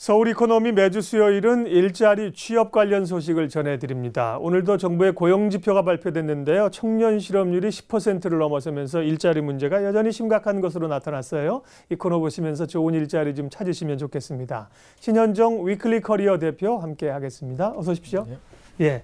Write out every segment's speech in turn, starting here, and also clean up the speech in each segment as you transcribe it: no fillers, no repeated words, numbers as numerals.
서울 이코노미 매주 수요일은 일자리 취업 관련 소식을 전해드립니다. 오늘도 정부의 고용지표가 발표됐는데요. 청년 실업률이 10%를 넘어서면서 일자리 문제가 여전히 심각한 것으로 나타났어요. 이코노 보시면서 좋은 일자리 좀 찾으시면 좋겠습니다. 신현정 위클리 커리어 대표 함께 하겠습니다. 어서 오십시오. 예.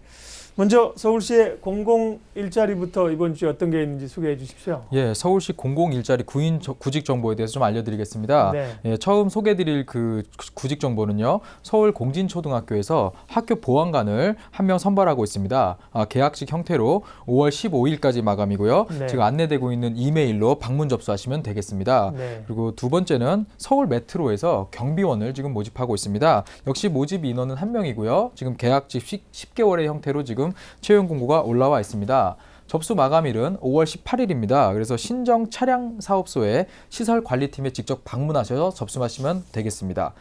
먼저 서울시의 공공 일자리부터 이번 주에 어떤 게 있는지 소개해 주십시오. 예, 서울시 공공 일자리 구직 정보에 대해서 좀 알려드리겠습니다. 네. 예, 처음 소개드릴 그 구직 정보는요, 서울 공진초등학교에서 학교 보안관을 한 명 선발하고 있습니다. 계약직 형태로 5월 15일까지 마감이고요. 네. 지금 안내되고 있는 이메일로 방문 접수하시면 되겠습니다. 네. 그리고 두 번째는 서울 메트로에서 경비원을 지금 모집하고 있습니다. 역시 모집 인원은 한 명이고요. 지금 계약직 10개월의 형태로 지금 채용 공고가 올라와 있습니다. 접수 마감일은 5월 18일입니다. 그래서 신정 차량 사업소에 시설 관리팀에 직접 방문하셔서 접수하시면 되겠습니다.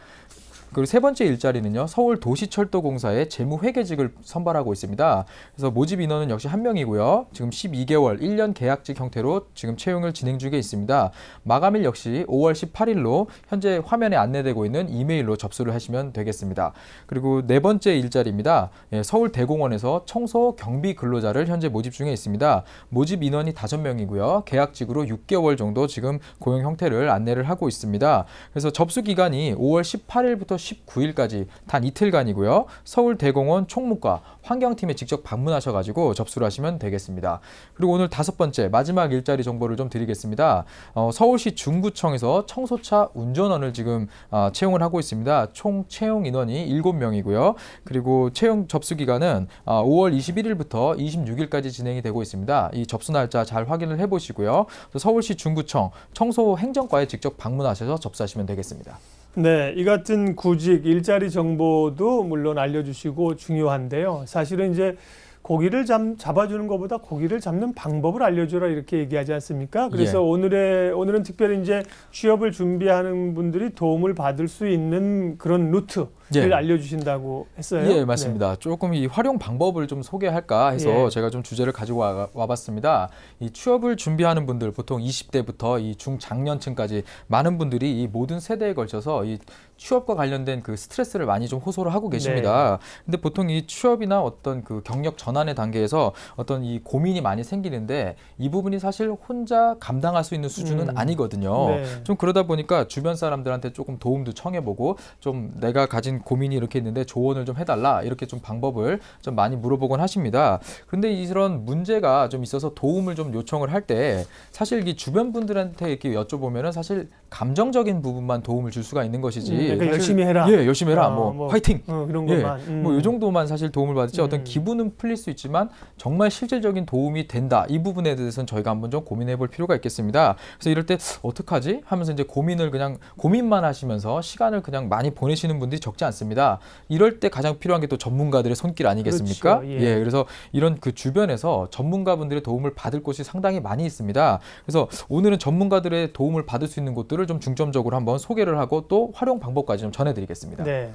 그리고 세 번째 일자리는요, 서울 도시철도공사의 재무회계직을 선발하고 있습니다. 그래서 모집 인원은 역시 한 명이고요. 지금 12개월 1년 계약직 형태로 지금 채용을 진행 중에 있습니다. 마감일 역시 5월 18일로 현재 화면에 안내되고 있는 이메일로 접수를 하시면 되겠습니다. 그리고 네 번째 일자리입니다. 서울대공원에서 청소 경비 근로자를 현재 모집 중에 있습니다. 모집 인원이 5명이고요. 계약직으로 6개월 정도 지금 고용 형태를 안내를 하고 있습니다. 그래서 접수 기간이 5월 18일부터 19일까지 단 이틀간이고요. 서울대공원 총무과 환경팀에 직접 방문하셔가지고 접수를 하시면 되겠습니다. 그리고 오늘 다섯 번째 마지막 일자리 정보를 좀 드리겠습니다. 서울시 중구청에서 청소차 운전원을 지금 채용을 하고 있습니다. 총 채용 인원이 7명이고요. 그리고 채용 접수 기간은 5월 21일부터 26일까지 진행이 되고 있습니다. 이 접수 날짜 잘 확인을 해보시고요. 서울시 중구청 청소행정과에 직접 방문하셔서 접수하시면 되겠습니다. 네, 이 같은 구직, 일자리 정보도 물론 알려주시고 중요한데요. 사실은 이제 고기를 잡아주는 것보다 고기를 잡는 방법을 알려줘라 이렇게 얘기하지 않습니까? 그래서 예. 오늘은 특별히 이제 취업을 준비하는 분들이 도움을 받을 수 있는 그런 루트를 알려주신다고 했어요. 예, 맞습니다. 네. 조금 이 활용 방법을 좀 소개할까 해서 제가 좀 주제를 가지고 와봤습니다. 이 취업을 준비하는 분들 보통 20대부터 이 중장년층까지 많은 분들이 이 모든 세대에 걸쳐서 이 취업과 관련된 그 스트레스를 많이 좀 호소를 하고 계십니다. 근데 보통 이 취업이나 어떤 그 경력 전환의 단계에서 어떤 이 고민이 많이 생기는데 이 부분이 사실 혼자 감당할 수 있는 수준은 아니거든요. 좀 그러다 보니까 주변 사람들한테 조금 도움도 청해보고 좀 내가 가진 고민이 이렇게 있는데 조언을 좀 해달라 이렇게 좀 방법을 좀 많이 물어보곤 하십니다. 근데 이런 문제가 좀 있어서 도움을 좀 요청을 할 때 사실 이 주변 분들한테 이렇게 여쭤보면은 사실 감정적인 부분만 도움을 줄 수가 있는 것이지. 그러니까 열심히 해라. 예, 열심히 해라. 뭐 화이팅. 이런 것만. 뭐 이 정도만 사실 도움을 받을지 어떤 기분은 풀릴 수 있지만 정말 실질적인 도움이 된다. 이 부분에 대해서는 저희가 한번 좀 고민해 볼 필요가 있겠습니다. 그래서 이럴 때 어떡하지? 하면서 이제 고민만 하시면서 시간을 그냥 많이 보내시는 분들이 적지 않습니다. 이럴 때 가장 필요한 게 또 전문가들의 손길 아니겠습니까? 그렇죠. 예. 그래서 이런 그 주변에서 전문가분들의 도움을 받을 곳이 상당히 많이 있습니다. 그래서 오늘은 전문가들의 도움을 받을 수 있는 곳들을 좀 중점적으로 한번 소개를 하고 또 활용 방법까지 좀 전해드리겠습니다. 네.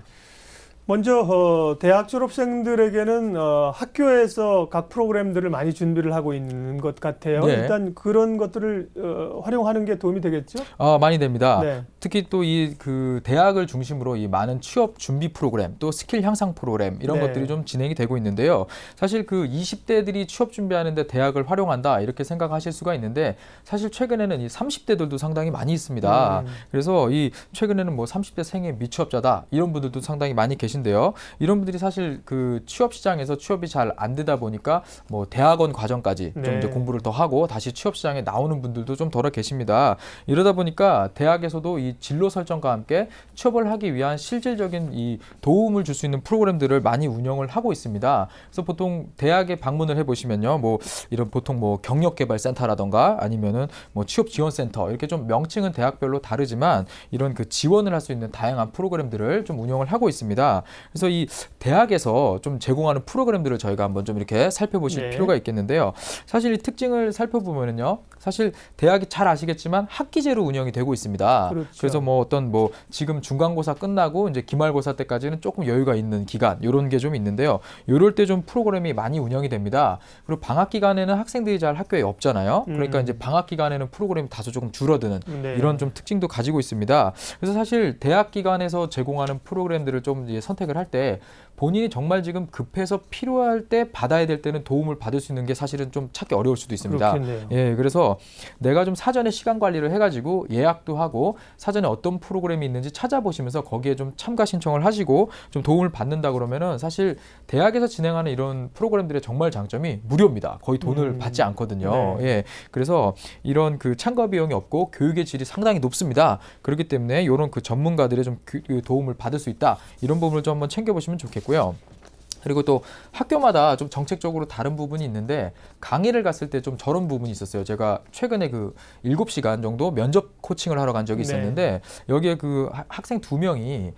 먼저 대학 졸업생들에게는 학교에서 각 프로그램들을 많이 준비를 하고 있는 것 같아요. 일단 그런 것들을 활용하는 게 도움이 되겠죠? 많이 됩니다. 특히 또 이 그 대학을 중심으로 이 많은 취업 준비 프로그램, 또 스킬 향상 프로그램 이런 것들이 좀 진행이 되고 있는데요. 사실 그 20대들이 취업 준비하는데 대학을 활용한다 이렇게 생각하실 수가 있는데 사실 최근에는 이 30대들도 상당히 많이 있습니다. 그래서 이 최근에는 뭐 30대 생애 미취업자다 이런 분들도 상당히 많이 계신데요. 이런 분들이 사실 그 취업 시장에서 취업이 잘 안 되다 보니까 뭐 대학원 과정까지 좀 이제 공부를 더 하고 다시 취업 시장에 나오는 분들도 좀 덜어 계십니다. 이러다 보니까 대학에서도 이 진로 설정과 함께 취업을 하기 위한 실질적인 이 도움을 줄 수 있는 프로그램들을 많이 운영을 하고 있습니다. 그래서 보통 대학에 방문을 해보시면요, 뭐 이런 보통 뭐 경력개발센터라던가 아니면은 뭐 취업지원센터 이렇게 좀 명칭은 대학별로 다르지만 이런 그 지원을 할 수 있는 다양한 프로그램들을 좀 운영을 하고 있습니다. 그래서 이 대학에서 좀 제공하는 프로그램들을 저희가 한번 좀 이렇게 살펴보실 네. 필요가 있겠는데요. 사실 이 특징을 살펴보면요. 사실 대학이 잘 아시겠지만 학기제로 운영이 되고 있습니다. 그렇죠. 그래서 뭐 어떤 뭐 지금 중간고사 끝나고 이제 기말고사 때까지는 조금 여유가 있는 기간 이런 게 좀 있는데요. 이럴 때 좀 프로그램이 많이 운영이 됩니다. 그리고 방학 기간에는 학생들이 잘 학교에 없잖아요. 그러니까 이제 방학 기간에는 프로그램이 다소 조금 줄어드는 네. 이런 좀 특징도 가지고 있습니다. 그래서 사실 대학 기관에서 제공하는 프로그램들을 좀 이제 선택을 할 때 본인이 정말 지금 급해서 필요할 때 받아야 될 때는 도움을 받을 수 있는 게 사실은 좀 찾기 어려울 수도 있습니다. 그렇겠네요. 예, 그래서 내가 좀 사전에 시간 관리를 해가지고 예약도 하고 사전에 어떤 프로그램이 있는지 찾아보시면서 거기에 좀 참가 신청을 하시고 좀 도움을 받는다 그러면은 사실 대학에서 진행하는 이런 프로그램들의 정말 장점이 무료입니다. 거의 돈을 받지 않거든요. 네. 예, 그래서 이런 그 참가 비용이 없고 교육의 질이 상당히 높습니다. 그렇기 때문에 이런 그 전문가들의 좀 도움을 받을 수 있다. 이런 부분을 좀 한번 챙겨보시면 좋겠고요. 그리고 또 학교마다 좀 정책적으로 다른 부분이 있는데 강의를 갔을 때 좀 저런 부분이 있었어요. 제가 최근에 그 7시간 정도 면접 코칭을 하러 간 적이 있었는데 여기에 그 학생 2명이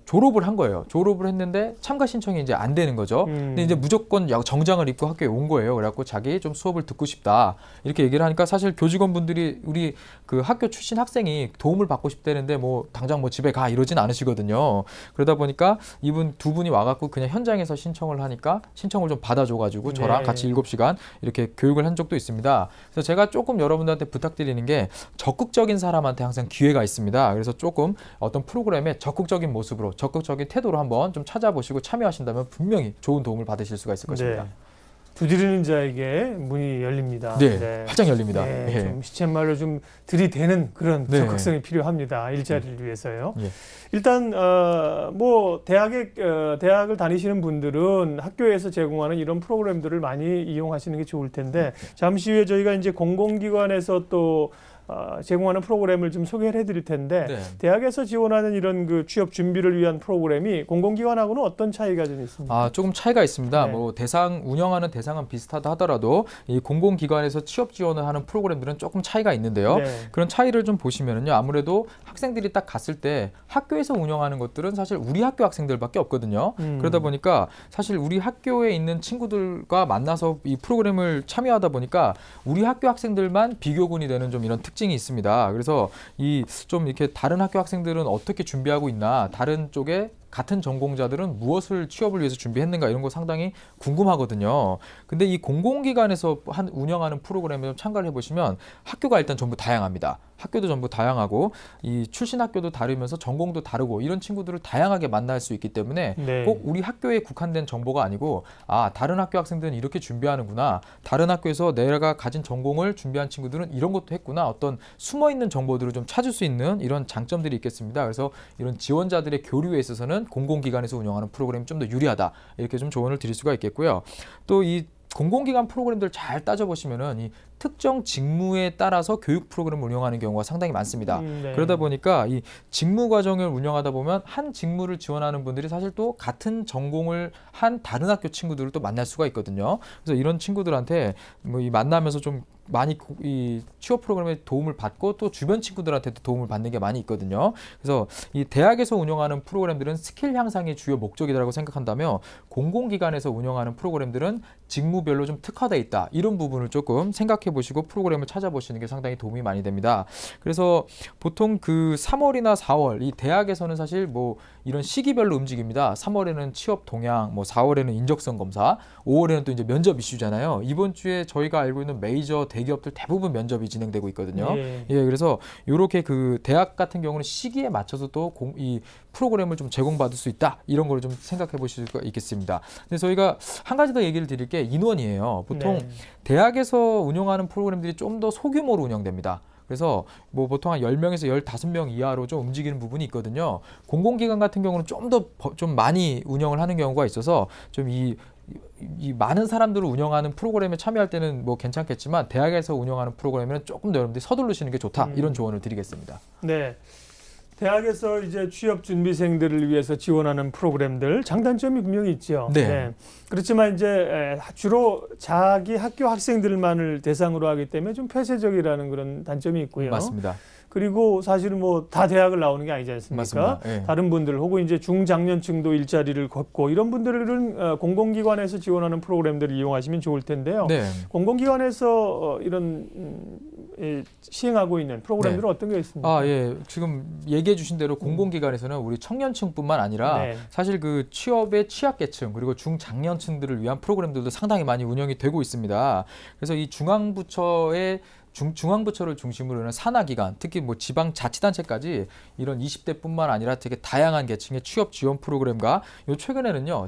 졸업을 한 거예요. 졸업을 했는데 참가 신청이 이제 안 되는 거죠. 근데 이제 무조건 정장을 입고 학교에 온 거예요. 그래갖고 자기 좀 수업을 듣고 싶다. 이렇게 얘기를 하니까 사실 교직원분들이 우리 그 학교 출신 학생이 도움을 받고 싶다는데 뭐 당장 뭐 집에 가 이러진 않으시거든요. 그러다 보니까 이분 2분이 와갖고 그냥 현장에서 신청을 하니까 신청을 좀 받아줘가지고 저랑 네. 같이 7시간 이렇게 교육을 한 적도 있습니다. 그래서 제가 조금 여러분들한테 부탁드리는 게 적극적인 사람한테 항상 기회가 있습니다. 그래서 조금 어떤 프로그램에 적극적인 모습으로 적극적인 태도로 한번 좀 찾아보시고 참여하신다면 분명히 좋은 도움을 받으실 수가 있을 것입니다. 네. 두드리는 자에게 문이 열립니다. 네, 활짝 열립니다. 네, 예. 좀 시쳇말로 좀 들이대는 그런 네. 적극성이 필요합니다. 일자리를 위해서요. 예. 일단 뭐 대학을 다니시는 분들은 학교에서 제공하는 이런 프로그램들을 많이 이용하시는 게 좋을 텐데 잠시 후에 저희가 이제 공공기관에서 또 제공하는 프로그램을 좀 소개를 해드릴 텐데 네. 대학에서 지원하는 이런 그 취업 준비를 위한 프로그램이 공공기관하고는 어떤 차이가 좀 있습니까? 조금 차이가 있습니다. 네. 뭐 운영하는 대상은 비슷하다 하더라도 이 공공기관에서 취업 지원을 하는 프로그램들은 조금 차이가 있는데요. 네. 그런 차이를 좀 보시면은요. 아무래도 학생들이 딱 갔을 때 학교에서 운영하는 것들은 사실 우리 학교 학생들밖에 없거든요. 그러다 보니까 사실 우리 학교에 있는 친구들과 만나서 이 프로그램을 참여하다 보니까 우리 학교 학생들만 비교군이 되는 좀 이런 특징이 있습니다. 그래서 이 좀 이렇게 다른 학교 학생들은 어떻게 준비하고 있나, 다른 쪽에 같은 전공자들은 무엇을 취업을 위해서 준비했는가 이런 거 상당히 궁금하거든요. 근데 이 공공기관에서 운영하는 프로그램에 좀 참가를 해보시면 학교가 일단 전부 다양합니다. 학교도 전부 다양하고 이 출신 학교도 다르면서 전공도 다르고 이런 친구들을 다양하게 만날 수 있기 때문에 네. 꼭 우리 학교에 국한된 정보가 아니고 다른 학교 학생들은 이렇게 준비하는구나. 다른 학교에서 내가 가진 전공을 준비한 친구들은 이런 것도 했구나. 어떤 숨어있는 정보들을 좀 찾을 수 있는 이런 장점들이 있겠습니다. 그래서 이런 지원자들의 교류에 있어서는 공공기관에서 운영하는 프로그램이 좀 더 유리하다. 이렇게 좀 조언을 드릴 수가 있겠고요. 또 이 공공기관 프로그램들 잘 따져보시면은 이 특정 직무에 따라서 교육 프로그램을 운영하는 경우가 상당히 많습니다. 네. 그러다 보니까 이 직무 과정을 운영하다 보면 한 직무를 지원하는 분들이 사실 또 같은 전공을 한 다른 학교 친구들을 또 만날 수가 있거든요. 그래서 이런 친구들한테 뭐 이 만나면서 좀 많이 이 취업 프로그램에 도움을 받고 또 주변 친구들한테도 도움을 받는 게 많이 있거든요. 그래서 이 대학에서 운영하는 프로그램들은 스킬 향상이 주요 목적이라고 생각한다면 공공기관에서 운영하는 프로그램들은 직무별로 좀 특화되어 있다. 이런 부분을 조금 생각해 보시고 프로그램을 찾아보시는 게 상당히 도움이 많이 됩니다. 그래서 보통 그 3월이나 4월 이 대학에서는 사실 뭐 이런 시기별로 움직입니다. 3월에는 취업 동향, 뭐 4월에는 인적성 검사, 5월에는 또 이제 면접 이슈잖아요. 이번 주에 저희가 알고 있는 메이저 대기업들 대부분 면접이 진행되고 있거든요. 예. 그래서 이렇게 그 대학 같은 경우는 시기에 맞춰서 또 이 프로그램을 좀 제공받을 수 있다. 이런 걸 좀 생각해 보실 수가 있겠습니다. 근데 저희가 한 가지 더 얘기를 드릴 게 인원이에요. 보통 네. 대학에서 운영하는 프로그램들이 좀 더 소규모로 운영됩니다. 그래서 뭐 보통 한 10명에서 15명 이하로 좀 움직이는 부분이 있거든요. 공공기관 같은 경우는 좀 더 좀 많이 운영을 하는 경우가 있어서 좀 이 많은 사람들을 운영하는 프로그램에 참여할 때는 뭐 괜찮겠지만 대학에서 운영하는 프로그램에는 조금 더 여러분들이 서두르시는 게 좋다. 이런 조언을 드리겠습니다. 네. 대학에서 이제 취업 준비생들을 위해서 지원하는 프로그램들 장단점이 분명히 있죠. 네. 그렇지만 이제 주로 자기 학교 학생들만을 대상으로 하기 때문에 좀 폐쇄적이라는 그런 단점이 있고요. 맞습니다. 그리고 사실은 뭐 다 대학을 나오는 게 아니지 않습니까? 맞습니다. 예. 다른 분들 혹은 이제 중장년층도 일자리를 걷고 이런 분들은 공공기관에서 지원하는 프로그램들을 이용하시면 좋을 텐데요. 네. 공공기관에서 이런 시행하고 있는 프로그램들은 어떤 게 있습니까? 아, 예. 지금 얘기해 주신 대로 공공기관에서는 우리 청년층뿐만 아니라 네. 사실 그 취업의 취약계층 그리고 중장년층들을 위한 프로그램들도 상당히 많이 운영이 되고 있습니다. 그래서 이 중앙부처를 중심으로 하는 산하기관, 특히 뭐 지방자치단체까지 이런 20대뿐만 아니라 되게 다양한 계층의 취업 지원 프로그램과 요 최근에는요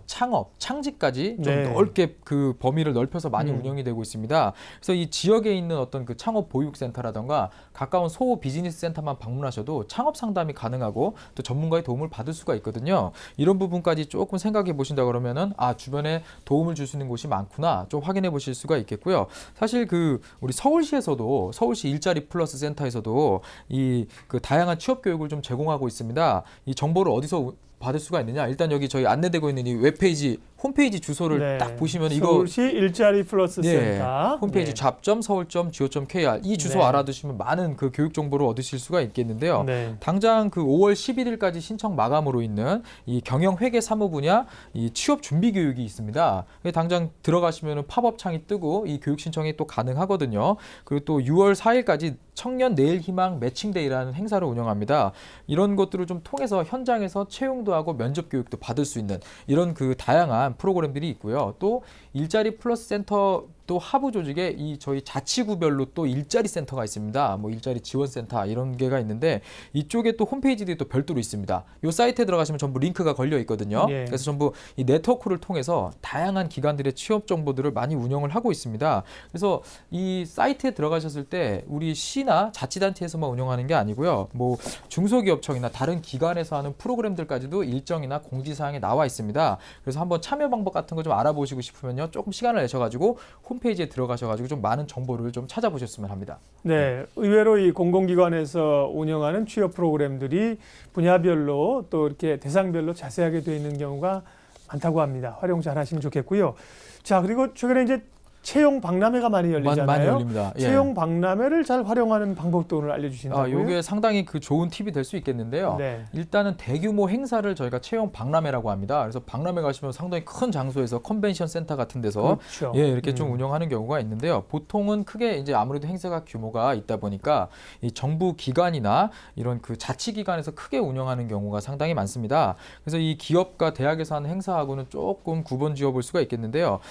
창직까지 좀 네. 넓게 그 범위를 넓혀서 많이 운영이 되고 있습니다. 그래서 이 지역에 있는 어떤 그 창업 보육센터라던가 가까운 소호 비즈니스 센터만 방문하셔도 창업 상담이 가능하고 또 전문가의 도움을 받을 수가 있거든요. 이런 부분까지 조금 생각해 보신다 그러면은 아 주변에 도움을 줄 수 있는 곳이 많구나 좀 확인해 보실 수가 있겠고요. 사실 그 우리 서울시에서도 서울시 일자리 플러스 센터에서도 이 그 다양한 취업 교육을 좀 제공하고 있습니다. 이 정보를 어디서 받을 수가 있느냐? 일단 여기 저희 안내되고 있는 이 웹페이지 홈페이지 주소를 네. 딱 보시면 이거 서울시 일자리 플러스 네, 센터 홈페이지 네. 잡.서울.go.kr 이 주소 네. 알아두시면 많은 그 교육 정보를 얻으실 수가 있겠는데요. 네. 당장 그 5월 11일까지 신청 마감으로 있는 이 경영회계 사무 분야 이 취업 준비 교육이 있습니다. 당장 들어가시면 팝업 창이 뜨고 이 교육 신청이 또 가능하거든요. 그리고 또 6월 4일까지 청년 내일 희망 매칭데이라는 행사를 운영합니다. 이런 것들을 좀 통해서 현장에서 채용도 하고 면접 교육도 받을 수 있는 이런 그 다양한 프로그램들이 있고요. 또 일자리 플러스 센터 또 하부 조직에 이 저희 자치구별로 또 일자리 센터가 있습니다. 뭐 일자리 지원센터 이런 게가 있는데 이쪽에 또 홈페이지들이 또 별도로 있습니다. 이 사이트에 들어가시면 전부 링크가 걸려 있거든요. 예. 그래서 전부 이 네트워크를 통해서 다양한 기관들의 취업 정보들을 많이 운영을 하고 있습니다. 그래서 이 사이트에 들어가셨을 때 우리 시나 자치단체에서만 운영하는 게 아니고요. 뭐 중소기업청이나 다른 기관에서 하는 프로그램들까지도 일정이나 공지사항에 나와 있습니다. 그래서 한번 참여 방법 같은 거 좀 알아보시고 싶으면요. 조금 시간을 내셔가지고 홈페이지에 들어가셔가지고 좀 많은 정보를 좀 찾아보셨으면 합니다. 네, 의외로 이 공공기관에서 운영하는 취업 프로그램들이 분야별로 또 이렇게 대상별로 자세하게 되어 있는 경우가 많다고 합니다. 활용 잘 하시면 좋겠고요. 자, 그리고 최근에 이제 채용 박람회가 많이 열리잖아요. 많이 열립니다. 예. 채용 박람회를 잘 활용하는 방법도 오늘 알려주신다고요? 이게 상당히 그 좋은 팁이 될 수 있겠는데요. 네. 일단은 대규모 행사를 저희가 채용 박람회라고 합니다. 그래서 박람회 가시면 상당히 큰 장소에서 컨벤션 센터 같은 데서 그렇죠. 예, 이렇게 좀 운영하는 경우가 있는데요. 보통은 크게 이제 아무래도 행사가 규모가 있다 보니까 이 정부 기관이나 이런 그 자치기관에서 크게 운영하는 경우가 상당히 많습니다. 그래서 이 기업과 대학에서 하는 행사하고는 조금 구분 지어 볼 수가 있겠는데요.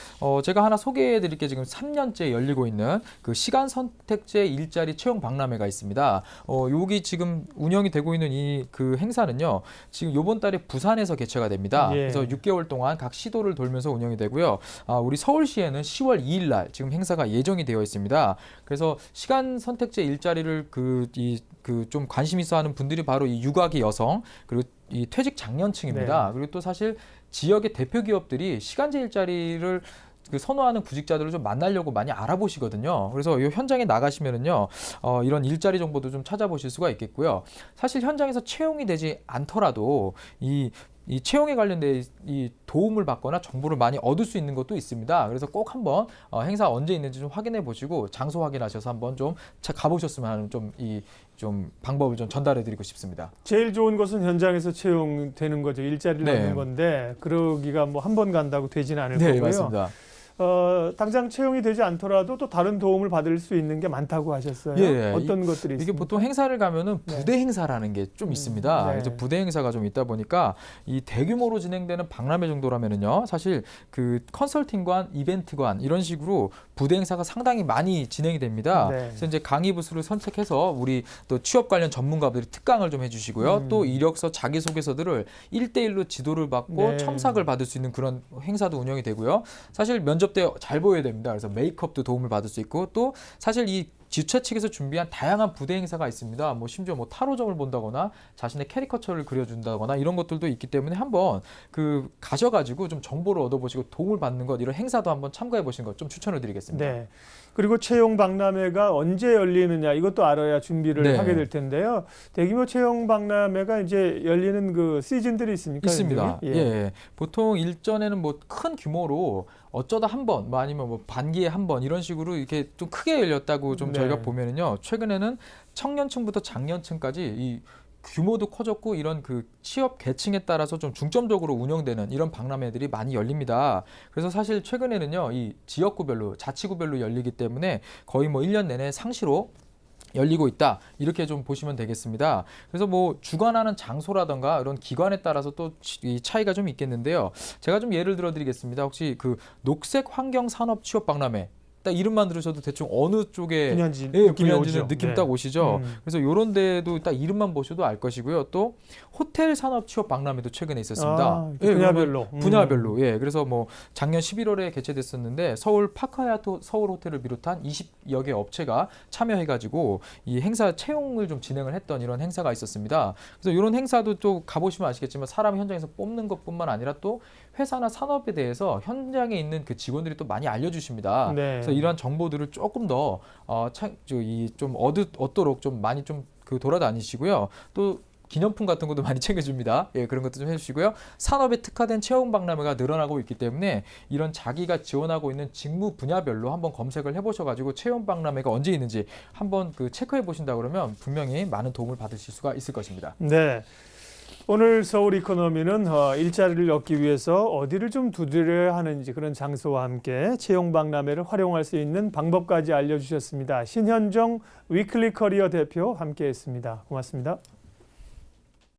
제가 하나 소개해 드릴게요. 지금 3년째 열리고 있는 그 시간 선택제 일자리 채용 박람회가 있습니다. 여기 지금 운영이 되고 있는 이 그 행사는요. 지금 이번 달에 부산에서 개최가 됩니다. 예. 그래서 6개월 동안 각 시도를 돌면서 운영이 되고요. 우리 서울시에는 10월 2일 날 지금 행사가 예정이 되어 있습니다. 그래서 시간 선택제 일자리를 좀 관심 있어 하는 분들이 바로 이 육아기 여성 그리고 이 퇴직 장년층입니다. 네. 그리고 또 사실 지역의 대표 기업들이 시간제 일자리를 그 선호하는 구직자들을 좀 만나려고 많이 알아보시거든요. 그래서 이 현장에 나가시면은요, 이런 일자리 정보도 좀 찾아보실 수가 있겠고요. 사실 현장에서 채용이 되지 않더라도 이 채용에 관련된 이 도움을 받거나 정보를 많이 얻을 수 있는 것도 있습니다. 그래서 꼭 한번 행사 언제 있는지 좀 확인해 보시고 장소 확인하셔서 한번 좀 가보셨으면 하는 좀 방법을 좀 전달해 드리고 싶습니다. 제일 좋은 것은 현장에서 채용되는 거죠. 일자리를 네. 얻는 건데 그러기가 뭐 한 번 간다고 되지는 않을 네, 거고요. 맞습니다. 당장 채용이 되지 않더라도 또 다른 도움을 받을 수 있는 게 많다고 하셨어요. 예, 어떤 것들이 있습니까? 이게 보통 행사를 가면은 부대 행사라는 게 좀 있습니다. 네. 그래서 부대 행사가 좀 있다 보니까 이 대규모로 진행되는 박람회 정도라면은요, 사실 그 컨설팅관, 이벤트관 이런 식으로 부대 행사가 상당히 많이 진행이 됩니다. 네. 그래서 이제 강의 부스를 선택해서 우리 또 취업 관련 전문가들이 특강을 좀 해주시고요. 또 이력서, 자기소개서들을 1대1로 지도를 받고 네. 첨삭을 받을 수 있는 그런 행사도 운영이 되고요. 사실 면접 때 잘 보여야 됩니다. 그래서 메이크업도 도움을 받을 수 있고 또 사실 이 주최 측에서 준비한 다양한 부대 행사가 있습니다. 뭐 심지어 뭐 타로점을 본다거나 자신의 캐리커처를 그려준다거나 이런 것들도 있기 때문에 한번 가셔가지고 좀 정보를 얻어보시고 도움을 받는 것 이런 행사도 한번 참가해 보시는 것 좀 추천을 드리겠습니다. 네. 그리고 채용 박람회가 언제 열리느냐 이것도 알아야 준비를 네. 하게 될 텐데요. 대규모 채용 박람회가 이제 열리는 그 시즌들이 있습니까? 있습니다. 예. 예. 보통 일전에는 뭐 큰 규모로 어쩌다 한 번, 뭐 아니면 뭐 반기에 한 번 이런 식으로 이렇게 좀 크게 열렸다고 좀 네. 저희가 보면은요. 최근에는 청년층부터 장년층까지 이 규모도 커졌고 이런 그 취업 계층에 따라서 좀 중점적으로 운영되는 이런 박람회들이 많이 열립니다. 그래서 사실 최근에는요, 이 지역구별로, 자치구별로 열리기 때문에 거의 뭐 1년 내내 상시로 열리고 있다. 이렇게 좀 보시면 되겠습니다. 그래서 뭐 주관하는 장소라던가 이런 기관에 따라서 또 이 차이가 좀 있겠는데요. 제가 좀 예를 들어 드리겠습니다. 혹시 그 녹색 환경 산업 취업 박람회 딱 이름만 들으셔도 대충 어느 쪽에 분야인지 예, 느낌이 분야인지는 오죠. 느낌 네. 딱 오시죠. 음. 그래서 이런 데도 딱 이름만 보셔도 알 것이고요. 또 호텔 산업 취업 박람회도 최근에 있었습니다. 아, 예, 분야별로. 분야별로. 예. 그래서 뭐 작년 11월에 개최됐었는데 서울 파크하얏트 서울 호텔을 비롯한 20여 개 업체가 참여해 가지고 이 행사 채용을 좀 진행을 했던 이런 행사가 있었습니다. 그래서 이런 행사도 또 가보시면 아시겠지만 사람 현장에서 뽑는 것뿐만 아니라 또 회사나 산업에 대해서 현장에 있는 그 직원들이 또 많이 알려주십니다. 네. 그래서 이러한 정보들을 조금 더 좀 얻도록 좀 많이 좀 그 돌아다니시고요. 또 기념품 같은 것도 많이 챙겨줍니다. 예, 그런 것도 좀 해주시고요. 산업에 특화된 채용 박람회가 늘어나고 있기 때문에 이런 자기가 지원하고 있는 직무 분야별로 한번 검색을 해보셔가지고 채용 박람회가 언제 있는지 한번 그 체크해 보신다 그러면 분명히 많은 도움을 받으실 수가 있을 것입니다. 네. 오늘 서울 이코노미는 일자리를 얻기 위해서 어디를 좀 두드려야 하는지 그런 장소와 함께 채용 박람회를 활용할 수 있는 방법까지 알려주셨습니다. 신현정 위클리 커리어 대표 함께했습니다. 고맙습니다.